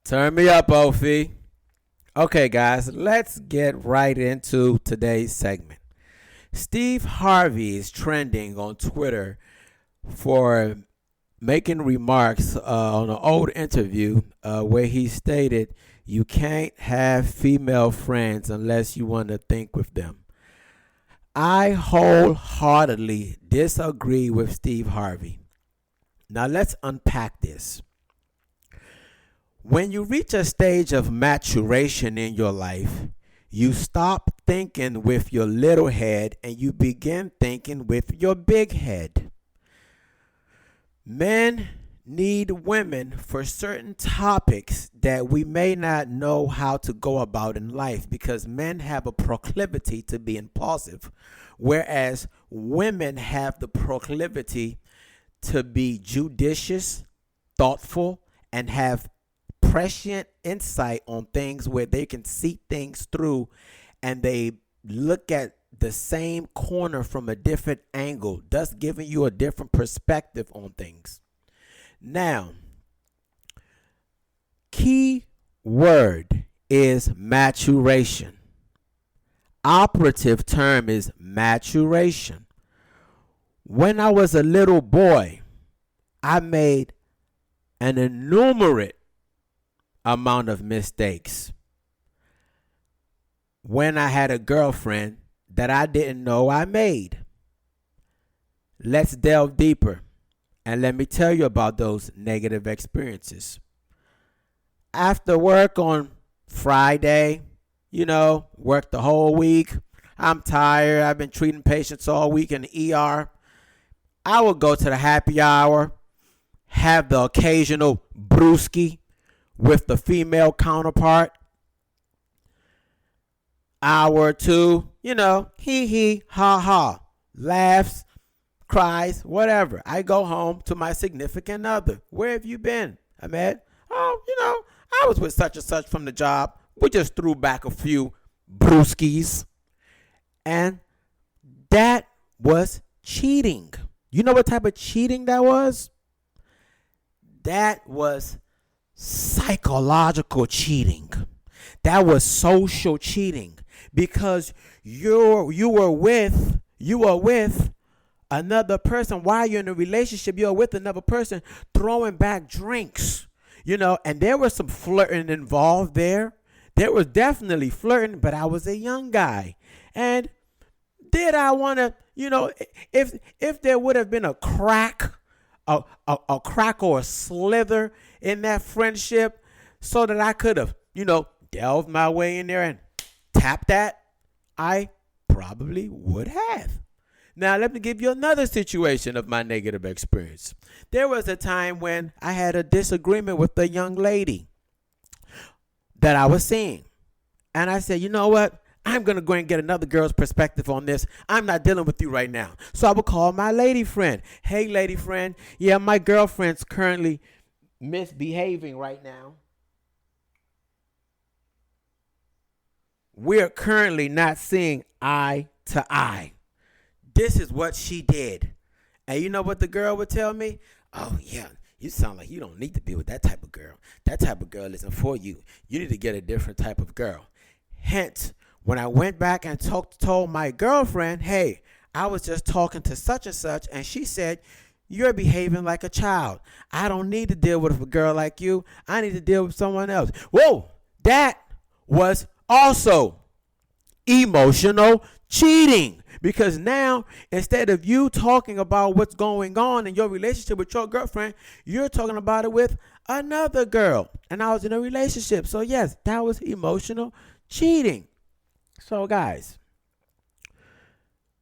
Turn me up, Ophi. Okay, guys, let's get right into today's segment. Steve Harvey is trending on Twitter for making remarks on an old interview where he stated, "You can't have female friends unless you want to think with them." I wholeheartedly disagree with Steve Harvey. Now, let's unpack this. When you reach a stage of maturation in your life, you stop thinking with your little head and you begin thinking with your big head. Men need women for certain topics that we may not know how to go about in life because men have a proclivity to be impulsive, whereas women have the proclivity to be judicious, thoughtful, and have prescient insight on things where they can see things through and they look at the same corner from a different angle, thus giving you a different perspective on things. Now, key word is maturation. Operative term is maturation. When I was a little boy, I made an innumerate amount of mistakes. When I had a girlfriend that I didn't know I made. Let's delve deeper and let me tell you about those negative experiences. After work on Friday, worked the whole week. I'm tired. I've been treating patients all week in the ER. I would go to the happy hour, have the occasional brewski with the female counterpart. Hour or two, hee hee, ha ha, laughs, cries, whatever. I go home to my significant other. Where have you been, Ahmed? Oh, I was with such and such from the job. We just threw back a few brewskis. And that was cheating. You know what type of cheating that was? That was psychological cheating. That was social cheating because you were with another person while you're in a relationship. You're with another person throwing back drinks, and there was some flirting involved there. There was definitely flirting, but I was a young guy, and did I want to, if there would have been a crack, a crack or a slither in that friendship so that I could have, delved my way in there and tapped that, I probably would have. Now, let me give you another situation of my negative experience. There was a time when I had a disagreement with a young lady that I was seeing. And I said, you know what? I'm going to go and get another girl's perspective on this. I'm not dealing with you right now. So I would call my lady friend. Hey, lady friend. Yeah, my girlfriend's currently misbehaving right now. We're currently not seeing eye to eye. This is what she did. And you know what the girl would tell me? Oh, yeah, you sound like you don't need to be with that type of girl. That type of girl isn't for you. You need to get a different type of girl. Hence, when I went back and told my girlfriend, hey, I was just talking to such and such, and she said, you're behaving like a child. I don't need to deal with a girl like you. I need to deal with someone else. Whoa, that was also emotional cheating. Because now, instead of you talking about what's going on in your relationship with your girlfriend, you're talking about it with another girl. And I was in a relationship. So, yes, that was emotional cheating. So, guys,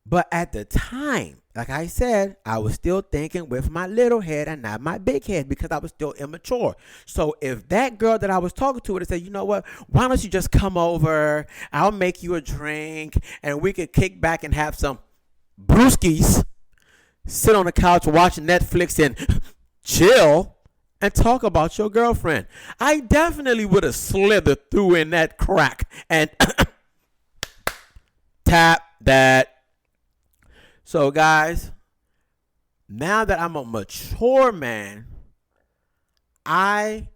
but at the time, like I said, I was still thinking with my little head and not my big head because I was still immature. So if that girl that I was talking to would have said, you know what, why don't you just come over? I'll make you a drink and we could kick back and have some brewskis, sit on the couch watching Netflix and chill and talk about your girlfriend. I definitely would have slithered through in that crack and tap that. So, guys, now that I'm a mature man, I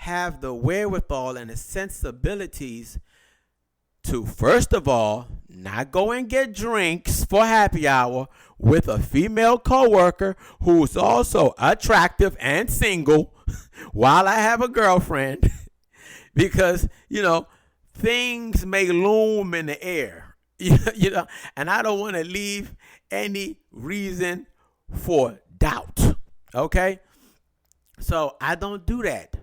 have the wherewithal and the sensibilities to, first of all, not go and get drinks for happy hour with a female coworker who's also attractive and single while I have a girlfriend because, things may loom in the air, and I don't want to leave any reason for doubt. Okay? So I don't do that.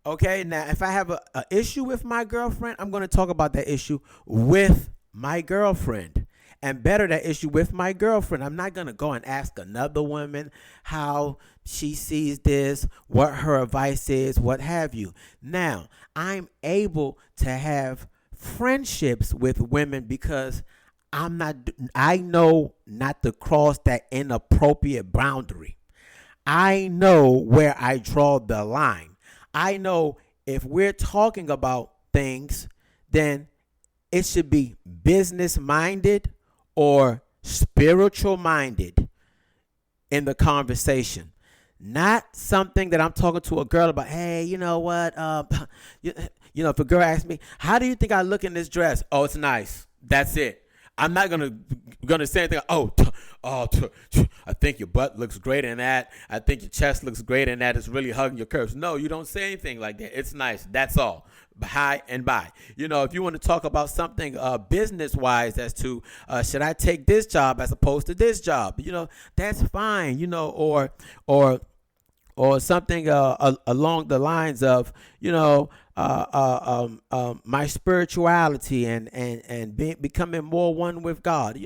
Okay, now if I have a issue with my girlfriend, I'm going to talk about that issue with my girlfriend and better that issue with my girlfriend. I'm not going to go and ask another woman how she sees this, what her advice is, what have you. Now, I'm able to have friendships with women because I know not to cross that inappropriate boundary. I know where I draw the line. I know if we're talking about things, then it should be business minded or spiritual minded in the conversation. Not something that I'm talking to a girl about, hey, you know what? If a girl asks me, how do you think I look in this dress? Oh, it's nice. That's it. I'm not gonna say anything. I think your butt looks great in that. I think your chest looks great in that. It's really hugging your curves. No, you don't say anything like that. It's nice. That's all. Hi and bye. If you want to talk about something business wise as to should I take this job as opposed to this job, that's fine. Or something along the lines of, my spirituality and becoming more one with God.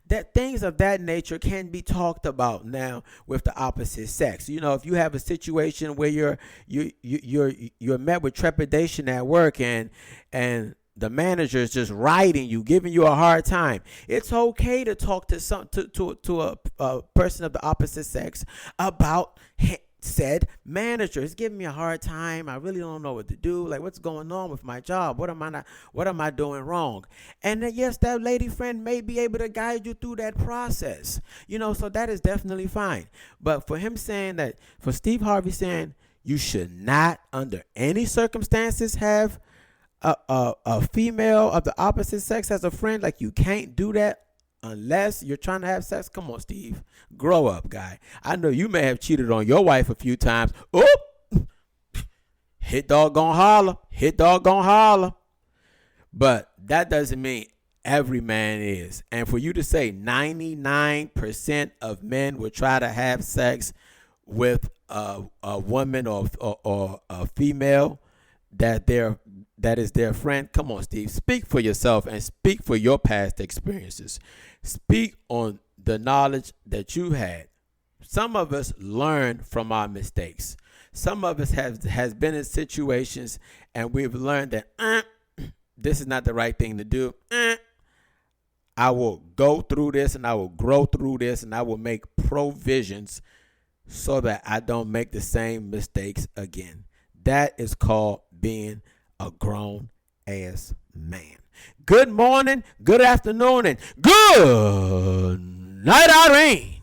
That things of that nature can be talked about now with the opposite sex. If you have a situation where you're met with trepidation at work and the manager is just riding you, giving you a hard time, it's okay to talk to a person of the opposite sex about said manager. It's giving me a hard time. I really don't know what to do. Like, what's going on with my job? What am I doing wrong? And then, yes, that lady friend may be able to guide you through that process. So that is definitely fine. But for Steve Harvey saying you should not under any circumstances have a female of the opposite sex as a friend, like you can't do that unless you're trying to have sex. Come on, Steve. Grow up, guy. I know you may have cheated on your wife a few times. Oop! Hit dog gon' holler. Hit dog gon' holler. But that doesn't mean every man is. And for you to say 99% of men will try to have sex with a woman or a female that is their friend. Come on, Steve. Speak for yourself and speak for your past experiences. Speak on the knowledge that you had. Some of us learn from our mistakes. Some of us has been in situations and we've learned that this is not the right thing to do. I will go through this and I will grow through this and I will make provisions so that I don't make the same mistakes again. That is called being a grown ass man. Good morning, good afternoon, and good night, Irene.